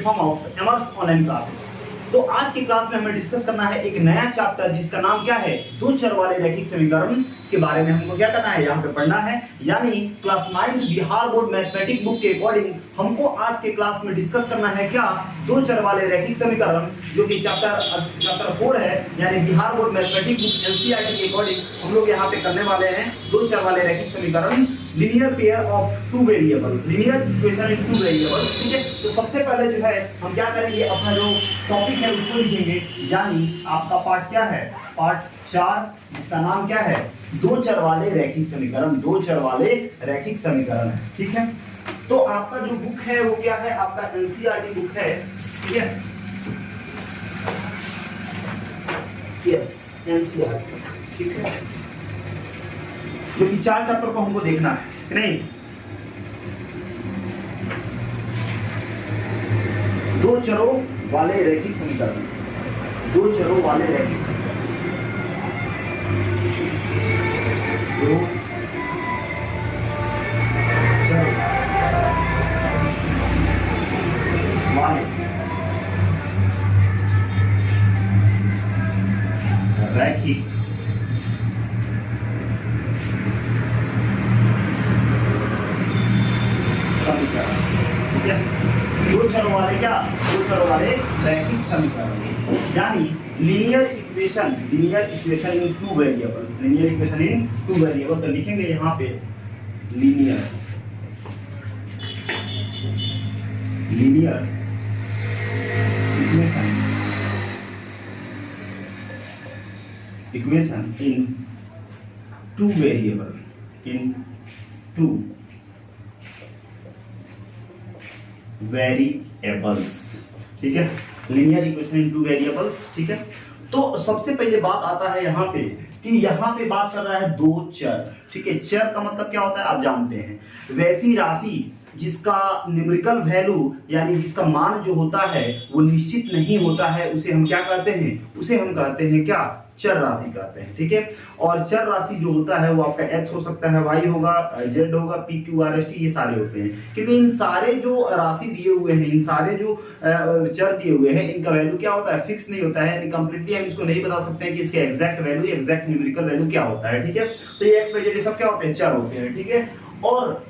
Platform of एमर्स online classes. तो आज की क्लास में हमें डिस्कस करना है एक नया चैप्टर जिसका नाम क्या है, दो चर वाले रैखिक समीकरण के बारे में हमको क्या करना है, यहाँ पे पढ़ना है। यानी class 9 Bihar board mathematics book के अकॉर्डिंग हमको आज के क्लास में डिस्कस करना है क्या, दो चर वाले रैखिक समीकरण, जो कि चैप्टर 4 है। यानी Bihar board mathematics book NCERT के अकॉर्डिंग हम लोग यहाँ पे करने वाले हैं दो चर वाले रैखिक समीकरण, linear pair of two variable, linear equation in two variables. ठीक है, तो सबसे पहले जो है हम क्या करेंगे, अपना जो टॉपिक है उसको लिखेंगे। यानी आपका पार्ट क्या है, पार्ट 4, जिसका नाम क्या है, दो चर वाले रैखिक समीकरण, दो चर वाले रैखिक समीकरण है। ठीक है, तो आपका जो बुक है वो क्या है, आपका एनसीईआरटी बुक है। ठीक है, यस एनसीईआरटी। ठीक है, जो कि 4 चैप्टर को हमको देखना है कि नहीं। दो चरों वाले रैखिक समीकरण, दो चरों वाले रैखिक समीकरण, दो चरों वाले रैखिक समीकरण। ठीक है, दो चरों वाले क्या, दो चरों वाले रैखिक समीकरण, यानी linear equation, linear equation in two variable, linear equation in two variable. तो लिखेंगे यहाँ पे linear, linear equation, equation in two variable, in two variables. ठीक है, linear equation in two variables. ठीक है, तो सबसे पहले बात आता है यहाँ पे कि यहाँ पे बात कर रहा है दो चर। ठीक है, चर का मतलब क्या होता है आप जानते हैं, वैसी राशि जिसका न्यूमेरिकल वैल्यू यानी जिसका मान जो होता है वो निश्चित नहीं होता है, उसे हम क्या कहते हैं, उसे हम कहते हैं क्या, चर राशि कहते हैं। ठीक है, और चर राशि जो होता है वो आपका x हो सकता है, y होगा, z होगा, p q r s t, ये सारे होते हैं। क्योंकि इन सारे जो राशि दिए हुए हैं, इन सारे जो चर दिए हुए हैं, इनका वैल्यू क्या होता है, फिक्स नहीं होता है। यानी कंप्लीटली हम इसको नहीं बता सकते हैं कि इसके exact value, exact numerical value क्या होता है। ठीक है, तो ये x y z सब क्या होते हैं, चर होते हैं। ठीक है, और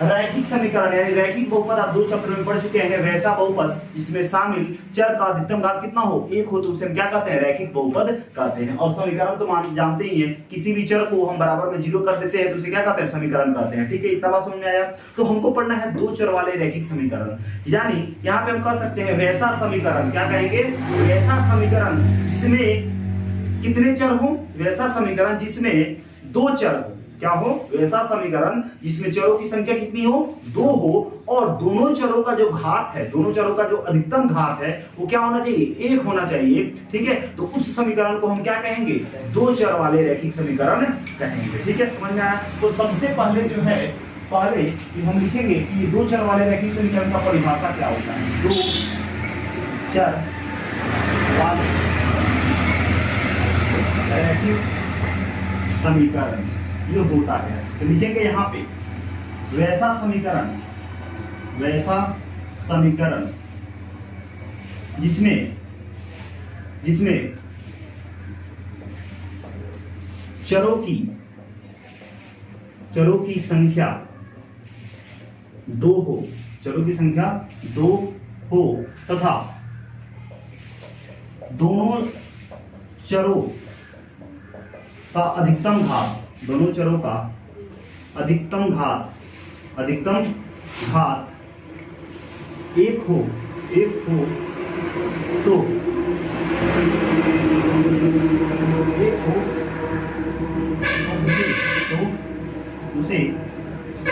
रैखिक समीकरण यानी रैखिक बहुपद आप दो चैप्टर में पढ़ चुके हैं, वैसा बहुपद जिसमें शामिल चर का अधिकतम घात कितना हो, एक हो, तो उसे हम क्या कहते हैं, रैखिक बहुपद कहते हैं। और समीकरण तो मान जानते ही हैं, किसी भी चर को हम बराबर में 0 कर देते हैं तो उसे क्या कहते हैं, समीकरण कहते हैं। ठीक है, इतना बात समझ में आया। तो हमको पढ़ना है दो चर वाले रैखिक समीकरण, यानी यहाँ पे हम कह सकते हैं वैसा समीकरण, क्या कहेंगे, वैसा समीकरण जिसमें कितने चर हो, वैसा समीकरण जिसमें दो चर हो, क्या हो, वैसा समीकरण जिसमें चरों की संख्या कितनी हो, 2 हो, और दोनों चरों का जो घात है, दोनों चरों का जो अधिकतम घात है वो क्या होना चाहिए, 1 होना चाहिए। ठीक है, तो उस समीकरण को हम क्या कहेंगे, दो चर वाले रैखिक समीकरण कहेंगे। ठीक है, समझ में आया। तो सबसे पहले जो है, पहले हम लिखेंगे कि दो चर वाले रैखिक समीकरण का परिभाषा क्या होता है। दो चर वाले रैखिक समीकरण ये होता है, तो लिखेंगे यहाँ पे वैसा समीकरण, वैसा समीकरण जिसमें चरों की संख्या 2 हो, चरों की संख्या 2 हो, तथा दोनों चरों का अधिकतम घात, दोनों चरों का अधिकतम घात 1 हो, तो 1 हो तो उसे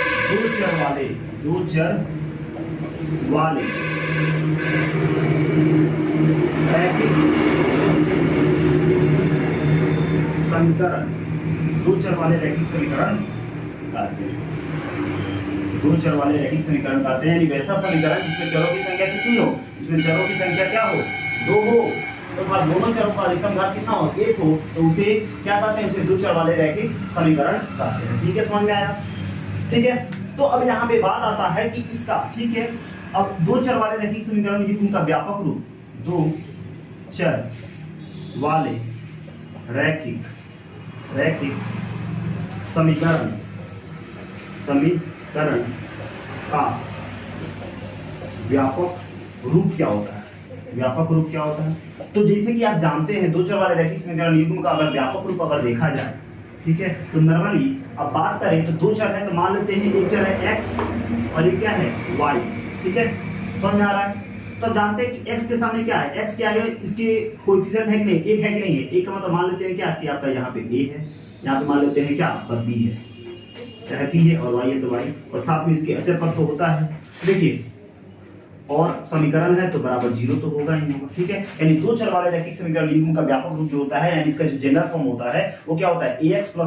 दो चर वाले रैखिक समीकरण, दो चर वाले रैखिक समीकरण कहते हैं, दो चर वाले रैखिक समीकरण कहते हैं। यानी वैसा समीकरण जिसमें चरों की संख्या कितनी हो, इसमें चरों की संख्या क्या हो, 2 हो, तो दोनों चरों का अधिकतम घात कितना हो, 1 हो, तो उसे क्या कहते हैं, उसे दो चर वाले रैखिक समीकरण कहते हैं। ठीक है, समझ में आया। ठीक है, तो अब यहाँ पे बात आता है कि इसका, ठीक है, अब दो चर वाले रैखिक समीकरण ये उनका व्यापक रूप, दो चर वाले रैखिक समीकरण का व्यापक रूप क्या होता है? व्यापक रूप क्या होता है? तो जैसे कि आप जानते हैं दो चर वाले रैखिक समीकरण युग्म का अगर व्यापक रूप अगर देखा जाए, ठीक है, तो नॉर्मली अब बात करें तो दो चर है तो मान लेते हैं एक चर है x और एक क्या है y, ठीक है, समझ में आ रहा है? तो जानते हैं कि x के सामने क्या है, x क्या है, इसके कोएफिशिएंट है कि नहीं, एक है कि नहीं है, एक का मतलब मान लेते हैं क्या कि आपका यहाँ पे a है, यहाँ पे मान लेते हैं क्या आपका b है, चाहे p है और y है तो y, और साथ में इसके अचर पद तो होता है, देखिए, और समीकरण है तो बराबर 0 तो होगा ही होगा, ठीक है। यानी दो चर वाले रैखिक समीकरण युग्म का व्यापक रूप जो होता है, यानी इसका जो जनरल फॉर्म होता है वो क्या होता है, ax + by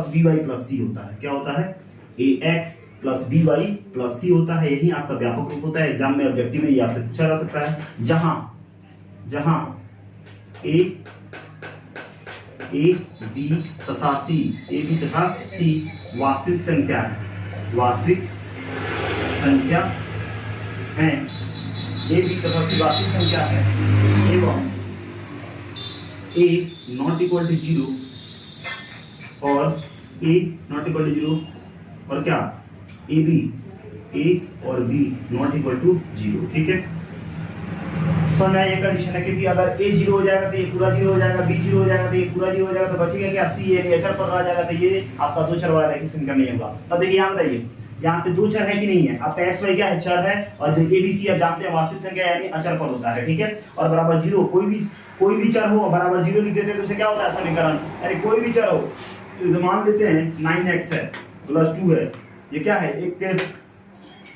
+ c होता है। क्या होता है? ax + by + c होता है, यही आपका व्यापक रूप होता है। एग्जाम में ऑब्जेक्टिव में ये आपसे पूछा जा सकता है, जहां a b तथा c वास्तविक संख्या है, a b तथा c वास्तविक संख्या है एवं a ≠ 0 और a ≠ 0 और क्या a और b ≠ 0, ठीक है। समझ में ये कंडीशन है, क्योंकि अगर a 0 हो जाएगा तो ये पूरा 0 हो जाएगा, b 0 हो जाएगा तो ये पूरा 0 हो जाएगा, तो बचेगा क्या c, ये अचर पर रह जाएगा, तो ये आपका दो चर वाला रैखिक समीकरण नहीं होगा। तब देखिए यहाँ बताइए यहाँ पे दो चर है कि नहीं है, आपका x y क्या है, चर है, और जो a b c आप जानते हैं वास्तविक संख्या यानी अचर पद होता है, ठीक है, और बराबर 0, कोई भी चर हो बराबर 0 लिख देते हैं तो उसे क्या होता है समीकरण, यानी कोई भी चर हो तो मान लेते हैं 9x है + 2 है, ये क्या है, एक के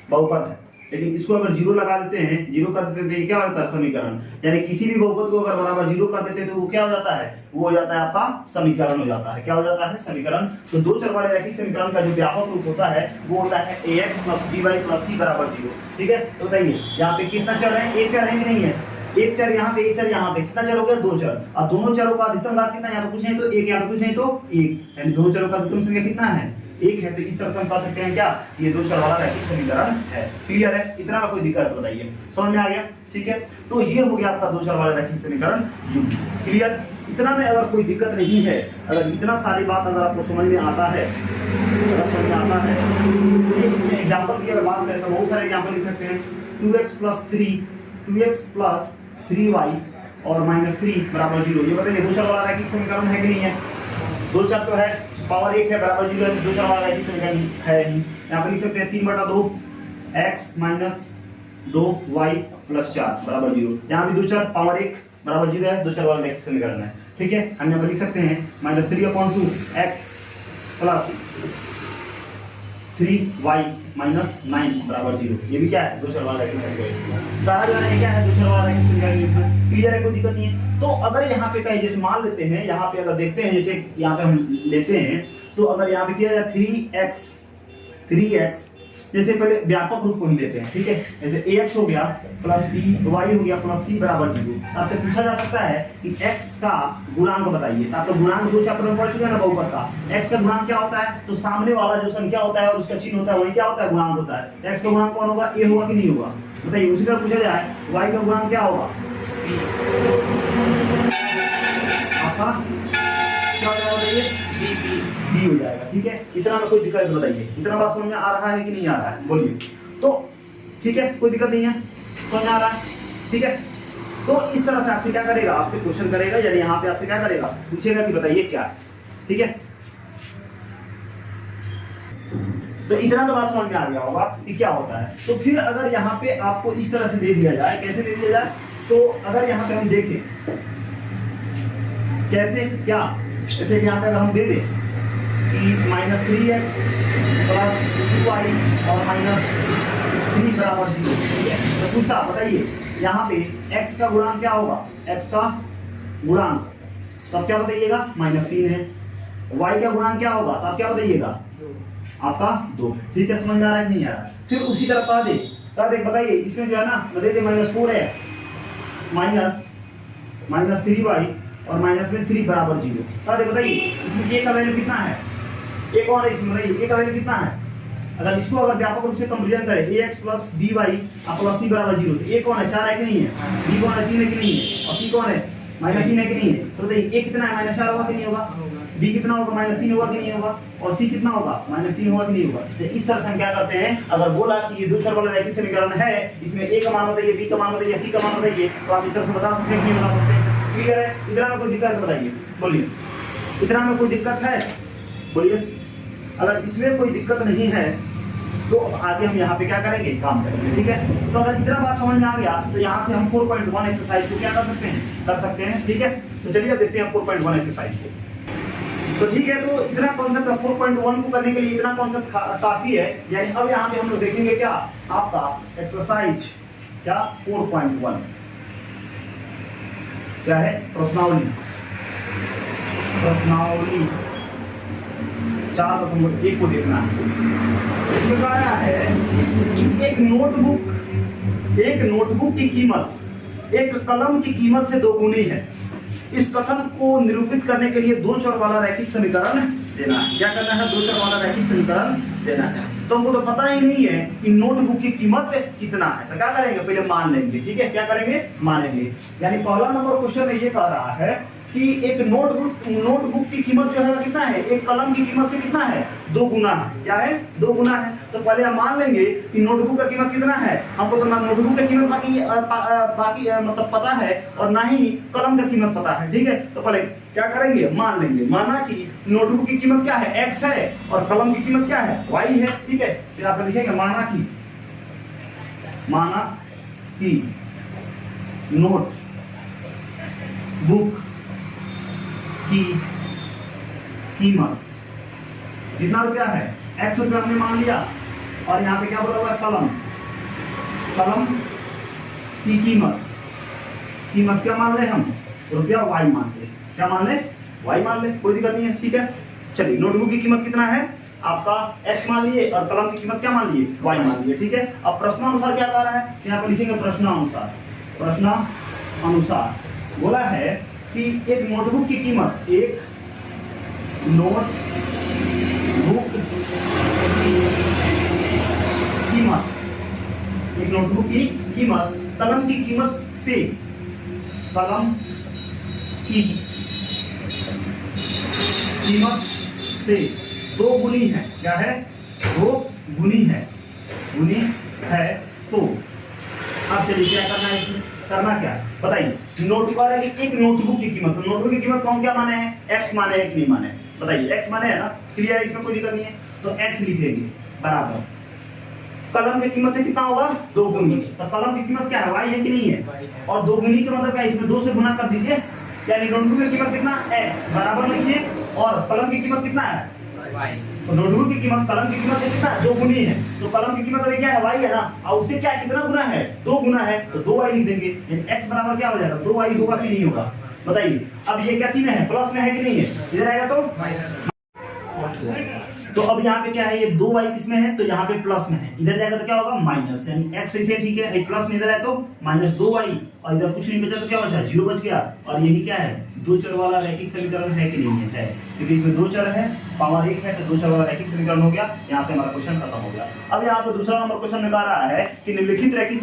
बहुपद है, लेकिन इसको अगर 0 लगा देते हैं, 0 कर देते हैं, क्या होता है समीकरण, यानी किसी भी बहुपद को अगर बराबर 0 कर देते हैं तो वो क्या हो जाता है, वो हो जाता है आपका समीकरण हो जाता है। क्या हो जाता है? समीकरण। तो दो चर वाले रैखिक समीकरण का जो व्यापक रूप होता है वो होता है ax + by + c = 0, ठीक है। तो बताइए यहाँ पे कितना चर है, एक चर है कि नहीं है, एक चर यहाँ पे, एक चर यहाँ पे, कितना चर हो गया, दो चर, और दोनों चरों का अधिकतम घात कितना, यहाँ पे कुछ नहीं तो एक, यहाँ पे कुछ नहीं तो एक, यानी दोनों चरों का अधिकतम संख्या कितना है, एक है। तो इस तरह से हम कह सकते हैं क्या, ये दो चर वाला रैखिक समीकरण है। क्लियर है? इतना में कोई दिक्कत बताइए, समझ में आ गया? ठीक है, तो ये हो गया आपका दो चर वाला रैखिक समीकरण युग्म। क्लियर? इतना में अगर कोई दिक्कत नहीं है, अगर इतना सारी बात अगर आपको समझ में आता है, इसमें एग्जांपल की अगर बात करें तो बहुत सारे एग्जांपल लिख सकते हैं। 2x + 3y और -3 = 0। ये बताइए दो चर वाला रैखिक समीकरण है कि नहीं है? दो चर तो है, पावर 1 है बराबर 0 है, दो चर वाला रैखिक समीकरण है ही। यहाँ पे लिख सकते हैं 3/2 x - 2y + 4 = 0। यहाँ भी दो चर पावर 1 बराबर 0 है, दो चर वाला रैखिक समीकरण है, ठीक है। हम यहाँ पे लिख सकते हैं -3/2 x + 3y - 9 = 0। ये भी क्या है, दो चर वाला रैखिक समीकरण। सारा जो है क्या है, दो चर वाला रैखिक समीकरण। क्लियर है? कोई दिक्कत नहीं है। तो अगर यहाँ पे कहीं जैसे मान लेते हैं, यहाँ पे अगर देखते हैं, जैसे यहाँ पे हम लेते हैं, तो अगर यहाँ पे किया जाए 3x, जैसे पहले व्यापक रूप को ही लेते हैं, ठीक है। जैसे ax हो गया + by हो गया + c = 0। आपसे पूछा जा सकता है कि x का गुणांक बताइए। आप तो गुणांक दो चैप्टर में पढ़ चुके हैं ना बहुपद का। x का गुणांक क्या होता है, तो सामने वाला जो संख्या होता है और उसका चिन्ह होता है वही क्या होता है, गुणांक होता है। x का गुणांक कौन होगा, a होगा कि नहीं होगा, बताइए। उसी तरह पूछा जाए y का गुणांक क्या होगा, आपका क्या हो जाएगा, b हो जाएगा, ठीक है। इतना में कोई दिक्कत बताइए, इतना बात समझ में आ रहा है कि नहीं आ रहा है, बोलिए। तो ठीक है, कोई दिक्कत नहीं है, समझ में आ रहा है, ठीक है। तो इस तरह से आपसे क्या करेगा, आपसे क्वेश्चन करेगा, यानी यहाँ पे आपसे क्या करेगा, पूछेगा कि बताइए क्या है, ठीक है। तो इतना तो बात समझ में आ गया होगा कि क्या होता है। तो फिर अगर यहाँ पे आपको इस तरह से दे दिया जाए, कैसे दे दिया जाए, तो अगर यहाँ पे हम देखें कैसे, क्या, जैसे यहाँ पे अगर हम दे दें कि -3x + 2y और -3 = 0, ठीक है। तो पूछता, बताइए यहाँ पे x का गुणांक क्या होगा, x का गुणांक, तो आप क्या बताइएगा, -3 है। y का गुणांक क्या होगा, तो आप क्या बताइएगा, आपका 2। ठीक है, समझ में आ रहा है कि नहीं आ रहा है? फिर उसी तरह कह दे, बताइए इसमें जो है ना, दे दे -4x -3y और -3 = 0। बताइए इसमें a का वैल्यू कितना है, a कौन है इसमें, बताइए a का वैल्यू कितना है, अगर इसको अगर व्यापक रूप से कंपेरिजन करें ax plus by plus c बराबर 0, तो a कौन है 4 है कि नहीं है, b कौन है 3 है कि नहीं है, और c कौन है -3 है कि नहीं है। तो बताइए a कितना है -4 होगा कि नहीं होगा, b कितना होगा -3 होगा कि नहीं होगा, और c कितना होगा -3 होगा कि नहीं होगा। तो इस तरह से हम क्या करते हैं, अगर बोला कि ये दो चर वाला रैखिक समीकरण है, इसमें a का मान बताइए, b का मान बताइए, c का मान बताइए, तो आप इस तरह से बता सकते हैं कि नहीं बता सकते। क्लियर है, इतना में कोई दिक्कत है बताइए, बोलिए इतना में कोई दिक्कत है, बोलिए। अगर इसमें कोई दिक्कत नहीं है तो आगे हम यहाँ पे क्या करेंगे, काम करेंगे, ठीक है। तो अगर इतना बात समझ में आ गया तो यहाँ से हम 4.1 एक्सरसाइज को क्या कर सकते हैं, ठीक है। तो चलिए अब देखते हैं 4.1 एक्सरसाइज को। तो ठीक है, तो इतना कॉन्सेप्ट 4.1 को करने के लिए इतना कॉन्सेप्ट काफी है। यानी अब यहाँ पे हम लोग देखेंगे क्या, आपका एक्सरसाइज क्या 4.1 क्या है, प्रश्नावली 4.1 को देखना है। इसमें कहा रहा है कि एक नोटबुक की कीमत एक कलम की कीमत से दोगुनी है। इस कथन को निरूपित करने के लिए दो चर वाला रैखिक समीकरण देना है। क्या करना है, दो चर वाला रैखिक समीकरण देना है। तो हमको तो पता ही नहीं है कि नोटबुक की कीमत कितना है, तो क्या करेंगे, पहले मान लेंगे, ठीक है। क्या करेंगे, मानेंगे। यानी पहला नंबर क्वेश्चन में ये कह रहा है कि एक नोटबुक की कीमत जो है कितना है, एक कलम की कीमत से कितना है, 2 गुना है। क्या है, 2 गुना है। तो पहले हम मान लेंगे कि नोटबुक का कीमत कितना है, हमको तो ना नोटबुक की कीमत बाकी मतलब पता है और ना ही कलम का कीमत पता है, ठीक है। तो पहले क्या करेंगे, मान लेंगे। माना कि नोटबुक की कीमत क्या है, x है, और कलम की कीमत क्या है, y है, ठीक है। फिर आप लिखेंगे माना कि नोटबुक की कीमत कितना रुपया है, x रुपया हमने मान लिया, और यहाँ पे क्या बोला हुआ है, कलम की कीमत क्या मान ले हम, रुपया y मान ले। क्या मान ले, y मान ले, कोई दिक्कत नहीं है, ठीक है। चलिए, नोटबुक की कीमत कितना है आपका, x मान लिए, और कलम की कीमत क्या मान लिए, y मान लिए, ठीक है। अब प्रश्नानुसार क्या कह रहा है, यहाँ पे लिखेंगे प्रश्नानुसार बोला है कि एक नोटबुक की कीमत कलम की कीमत से 2 गुनी है। क्या है, 2 गुनी है। तो अब चलिए क्या करना है, इसमें करना क्या बताइए। नोटबुक है कि एक नोटबुक की कीमत, तो नोटबुक की कीमत कौन क्या माने हैं, x माने है कि नहीं माने, बताइए। x माने है ना, क्लियर है, इसमें कोई दिक्कत नहीं है। तो x लिखेंगे बराबर कलम की कीमत से कितना होगा, 2 गुनी। तो कलम की कीमत क्या है, y है कि नहीं है, और 2 गुनी का मतलब क्या है, इसमें 2 से गुना कर दीजिए। यानी नोटबुक की कीमत कितना, x बराबर लिखिए, और कलम की कीमत कितना है, तो नोटबुक की कीमत कलम की कीमत से कितना, 2 गुनी है। तो कलम की कीमत अभी क्या है, y है ना, और उससे क्या कितना गुना है, 2 गुना है, तो 2y लिख देंगे। यानी x बराबर क्या हो जाएगा, 2y होगा कि नहीं होगा, बताइए। अब ये क्या चीज में है, प्लस में है कि नहीं है, इधर आएगा तो अब यहाँ पे क्या है, ये 2y किस में है, तो यहाँ पे प्लस में है, इधर जाएगा तो क्या होगा माइनस, यानी x इसे ठीक है, प्लस में इधर है तो -2y, और इधर कुछ नहीं बचा तो क्या बचा, 0 बच गया। और यही क्या है, 2 चर वाला रैखिक समीकरण है कि नहीं है, क्योंकि इसमें 2 चर है, पावर 1 है, तो 2 चर वाला रैखिक समीकरण हो गया। यहाँ से हमारा क्वेश्चन खत्म हो गया। अब यहाँ पे दूसरा नंबर क्वेश्चन में कह रहा है कि निम्नलिखित रैखिक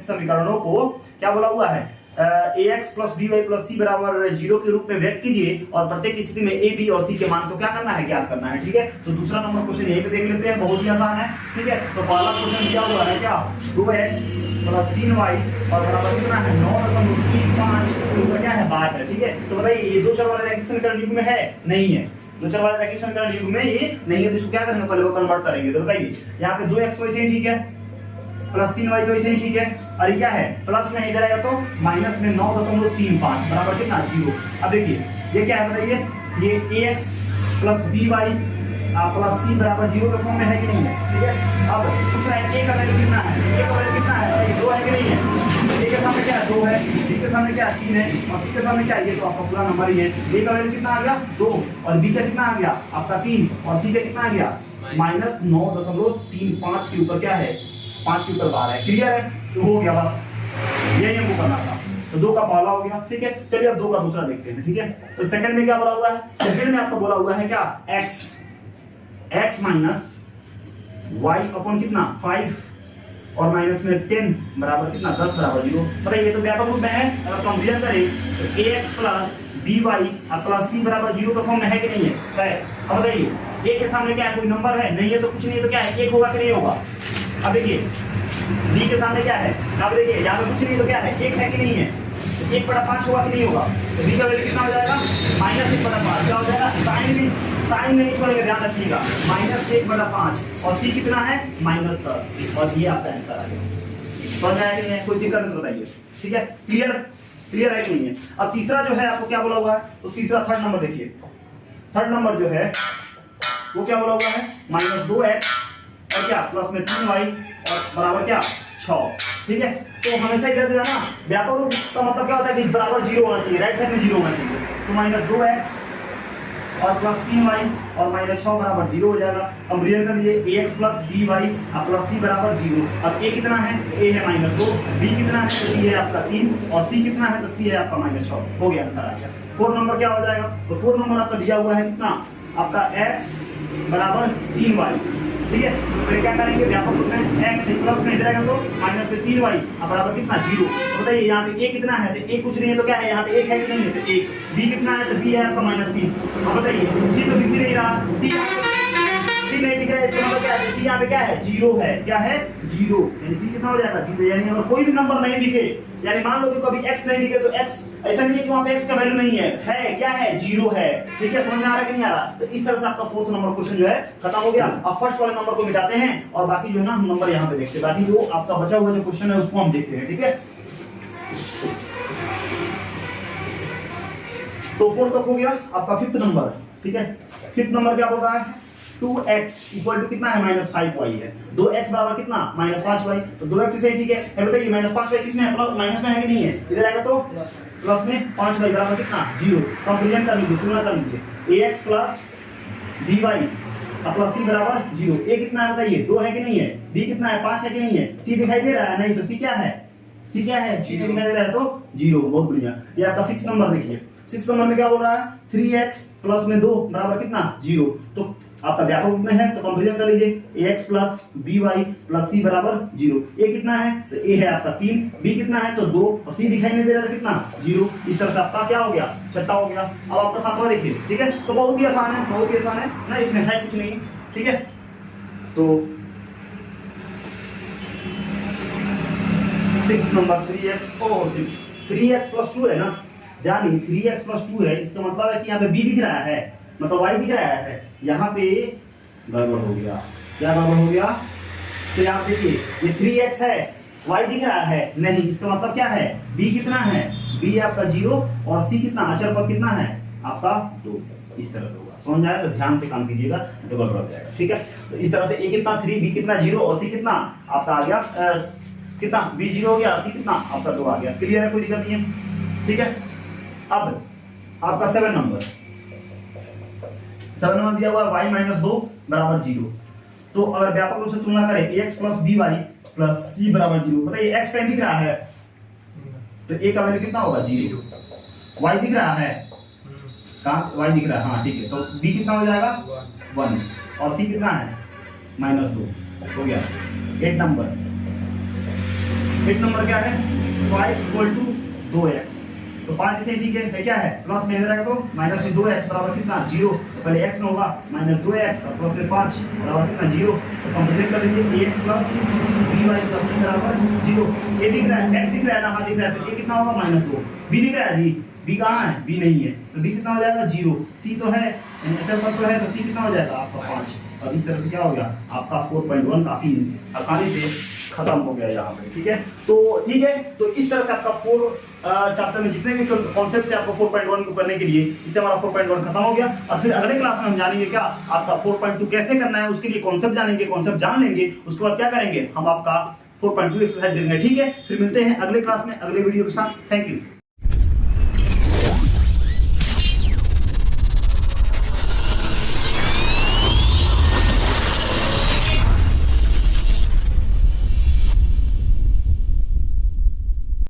समीकरणों को क्या बोला हुआ है, ax plus by plus c बराबर 0 के रूप में व्यक्त कीजिए, और प्रत्येक स्थिति में a, b और c के मान को क्या करना है, ज्ञात करना है, ठीक है। तो दूसरा नंबर क्वेश्चन यहीं पे देख लेते हैं, बहुत ही आसान है, ठीक है। तो पहला क्वेश्चन क्या हुआ है, क्या 2x प्लस 3y और बराबर कितना है, 9.35 ऊपर क्या है, 12 है, ठीक है। तो बताइए ये 2 चर वाला रैखिक समीकरण युग्म में है, नहीं है, 2 चर वाला रैखिक समीकरण युग्म में ये नहीं है। तो इसको क्या करेंगे, पहले वो कन्वर्ट करेंगे। तो बताइए यहाँ पे 2x तो ऐसे ही ठीक है, प्लस 3y तो ऐसे ही ठीक है, और ये क्या है, प्लस में इधर आएगा तो माइनस में 9.35 बराबर कितना, 0। अब देखिए ये क्या है बताइए, ये ax plus by plus c बराबर 0 के फॉर्म में है कि नहीं है, ठीक है। अब पूछ रहा है a का वैल्यू कितना है, a का वैल्यू कितना है, ये 2 है कि नहीं है, a के सामने क्या है, 2 है, b के सामने क्या है, 3 है, और c के सामने क्या है, ये तो आपका पूरा नंबर ही है। a का वैल्यू कितना आ गया, 2, और b का कितना आ गया आपका 3, और c का कितना आ गया -9.35 के ऊपर क्या है, 5 के ऊपर 12 है, क्लियर है। तो हो गया, बस यही हमको करना था। तो 2 का पहला हो गया, ठीक है। चलिए अब 2 का दूसरा देखते हैं, ठीक है। तो सेकंड में क्या बोला हुआ है, सेकंड में आपको बोला हुआ है क्या, x माइनस y अपॉन कितना 5 और माइनस में 10 बराबर कितना 10 बराबर 0। बताइए तो व्यापक रूप में है, अगर कंपेयर करें तो ax plus by plus c बराबर 0 का फॉर्म में है कि नहीं है? अब बताइए a के सामने क्या है, कोई नंबर है? नहीं है तो कुछ नहीं है तो क्या है, 1 होगा कि नहीं होगा? अब देखिए b के सामने क्या है, अब देखिए यहाँ पे कुछ नहीं तो क्या है, 1 है कि नहीं है? 1/5 होगा कि नहीं होगा? तो b का वैल्यू कितना हो जाएगा? -1/5। क्या हो जाएगा? साइन नहीं छोड़ेंगे, ध्यान रखिएगा, -1/5 और c कितना है? -10 और ये आपका आंसर आ गया। समझ आया कि नहीं है? कोई दिक्कत है तो बताइए। ठीक है, क्लियर है कि नहीं है? अब तीसरा जो है आपको क्या बोला हुआ है, तो तीसरा थर्ड नंबर देखिए, थर्ड नंबर जो है वो क्या बोला हुआ है, -2x और क्या प्लस में 3y और बराबर क्या 6। ठीक है, तो हमेशा इधर जो है ना व्यापक रूप का मतलब क्या होता है कि बराबर 0 होना चाहिए, राइट साइड में 0 होना चाहिए। तो -2x और प्लस 3y और -6 बराबर 0 हो जाएगा। कंपेयर कर लीजिए ax plus by plus c बराबर 0। अब a कितना है, a है -2, b कितना है तो b है आपका 3 और c कितना है तो c है आपका -6। हो गया आंसर आ गया। 4 नंबर क्या हो जाएगा, तो 4 नंबर आपका दिया हुआ है कितना, आपका x बराबर 3y। ठीक है, तो क्या करेंगे, व्यापक रूप में x प्लस में इधर आएगा तो माइनस में 3y बराबर कितना 0। तो बताइए यहाँ पे a कितना है, तो a कुछ नहीं है तो क्या है, यहाँ पे 1 है कि नहीं है, तो 1। b कितना है तो b है आपका -3। अब बताइए c तो दिख ही नहीं रहा, c नहीं दिख रहा है, इसका मतलब क्या है, c यहाँ पे क्या है 0 है, क्या है 0, यानी c कितना हो जाएगा 0। यानी अगर कोई भी नंबर नहीं दिखे, यानी मान लो कि कभी x नहीं दिखे तो x ऐसा नहीं है कि वहां पे x का वैल्यू नहीं है क्या है 0 है। ठीक है, समझ में आ रहा है कि नहीं आ रहा? तो इस तरह से आपका फोर्थ नंबर क्वेश्चन जो है खत्म हो गया। अब फर्स्ट वाले नंबर को मिटाते हैं और बाकी जो है ना हम नंबर यहाँ पे देखते हैं, बाकी जो आपका बचा हुआ जो क्वेश्चन है उसको हम देखते हैं। ठीक है, तो फोर्थ तक हो गया आपका फिफ्थ नंबर। ठीक है, फिफ्थ नंबर क्या बोल रहा है, 2x इक्वल टू कितना है -5y है, 2x बराबर कितना -5y, तो 2x से ठीक है। बताइए -5y किसमें है, प्लस माइनस में है कि नहीं है? इधर आएगा तो प्लस में 5y बराबर कितना 0। कंपेयर कर लीजिए, तुलना कर लीजिए, ax plus by plus c बराबर 0। a कितना है बताइए 2 है कि नहीं है, b कितना है 5 है कि नहीं है, c दिखाई दे रहा है नहीं, तो c क्या है, c क्या है, c दिखाई दे रहा है तो 0। बहुत बढ़िया। ये आपका 6 नंबर देखिए, 6 नंबर में क्या बोल रहा है, 3x प्लस में 2 बराबर कितना 0। तो आपका व्यापक रूप में है तो कंपेयर कर लीजिए, ax plus by plus c बराबर 0। a कितना है तो a है आपका 3, b कितना है तो 2 और c दिखाई नहीं दे रहा था कितना 0। इस तरह से आपका क्या हो गया, छठा हो गया। अब आपका सातवां देखिए। ठीक है, तो बहुत ही आसान है, बहुत ही आसान है ना, इसमें है कुछ नहीं। ठीक है, तो 6 नंबर 3x प्लस 2 है ना, यानी 3x प्लस 2 है, इसका मतलब है कि यहाँ पे b दिख रहा है, मतलब y दिख रहा है, यहाँ पे गड़बड़ हो गया। क्या गड़बड़ हो गया, तो यहाँ देखिए ये 3x है, y दिख रहा है नहीं, इसका मतलब क्या है, b कितना है, b आपका 0 और c कितना, अचर पद कितना है आपका 2। इस तरह से होगा, समझ आया? तो ध्यान से काम कीजिएगा तो गड़बड़ हो जाएगा। ठीक है, तो इस तरह से a कितना 3, b कितना 0 और c कितना आपका आ गया कितना, b 0 हो गया, c कितना आपका 2 आ गया। क्लियर है, कोई दिक्कत नहीं है। ठीक है, अब आपका 7 नंबर दिया हुआ y -2 बराबर 0। तो अगर व्यापक रूप से तुलना करें ax plus by plus c बराबर 0, बताइए x कहीं दिख रहा है तो a का वैल्यू कितना होगा 0, y दिख रहा है कहां, y दिख रहा है, हाँ ठीक है, तो b कितना हो जाएगा 1 और c कितना है -2। हो गया 8 नंबर क्या है, y इक्वल टू 2x, तो 5 इसे ठीक है, क्या है प्लस में इधर आएगा तो माइनस में 2x बराबर कितना 0। पहले x ना होगा -2x और प्लस में 5 बराबर कितना 0। तो कंप्लीट कर लीजिए, ax plus by plus c बराबर 0। a दिख रहा है, x दिख रहा है ना, हाँ दिख रहा है, तो a कितना होगा -2। b दिख रहा है, b कहाँ है, b नहीं है, तो b कितना हो जाएगा 0। c तो है, अचर पद तो है, तो c कितना हो जाएगा आपका 5। और इस तरह से क्या हो गया आपका 4.1 काफी आसानी से खत्म हो गया यहाँ पे। ठीक है, तो ठीक है, तो इस तरह से आपका 4 चैप्टर में जितने भी कॉन्सेप्ट थे आपको 4.1 को करने के लिए, इससे हमारा 4.1 खत्म हो गया। और फिर अगले क्लास में हम जानेंगे क्या आपका 4.2 कैसे करना है, उसके लिए कॉन्सेप्ट जानेंगे, कॉन्सेप्ट जान लेंगे, उसके बाद क्या करेंगे हम आपका 4.2 एक्सरसाइज देंगे। ठीक है, फिर मिलते हैं अगले क्लास में अगले वीडियो के साथ। Thank you.